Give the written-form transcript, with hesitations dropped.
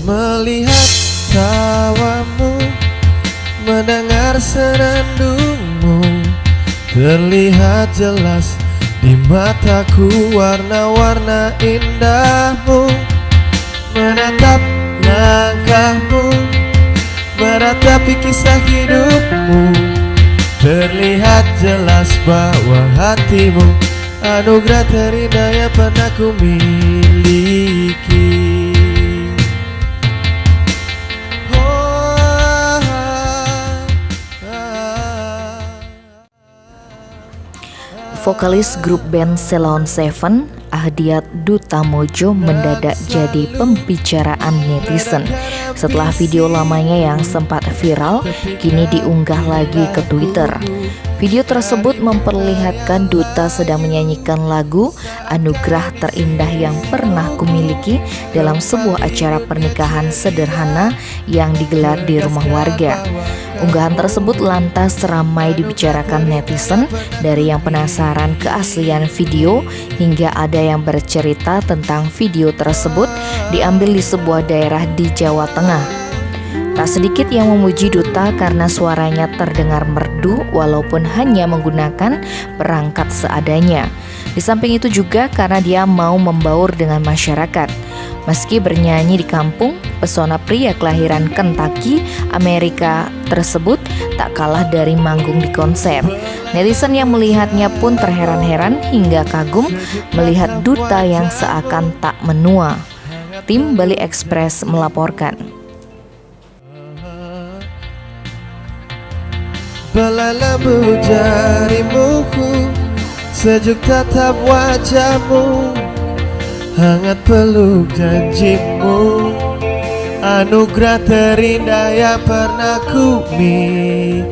Melihat tawamu, mendengar senandungmu, terlihat jelas di mataku warna-warna indahmu. Menatap langkahmu, meratapi kisah hidupmu, terlihat jelas bahwa hatimu anugerah terindah yang pernah ku miliki. Vokalis grup band Ceylon Seven, Ahdiat Dutamojo mendadak jadi pembicaraan netizen setelah video lamanya yang sempat viral kini diunggah lagi ke Twitter. Video tersebut memperlihatkan Duta sedang menyanyikan lagu Anugerah Terindah Yang Pernah Kumiliki dalam sebuah acara pernikahan sederhana yang digelar di rumah warga. Unggahan tersebut lantas ramai dibicarakan netizen, dari yang penasaran keaslian video hingga ada yang bercerita tentang video tersebut diambil di sebuah daerah di Jawa Tengah. Tak sedikit yang memuji Duta karena suaranya terdengar merdu walaupun hanya menggunakan perangkat seadanya. Di samping itu juga karena dia mau membaur dengan masyarakat. Meski bernyanyi di kampung, pesona pria kelahiran Kentucky, Amerika tersebut tak kalah dari manggung di konser. Netizen yang melihatnya pun terheran-heran hingga kagum melihat Duta yang seakan tak menua. Tim Bali Express melaporkan. Belai lembu jarimu, sejuk tatap wajahmu, hangat peluk janjimu, anugerah terindah yang pernah ku miliki.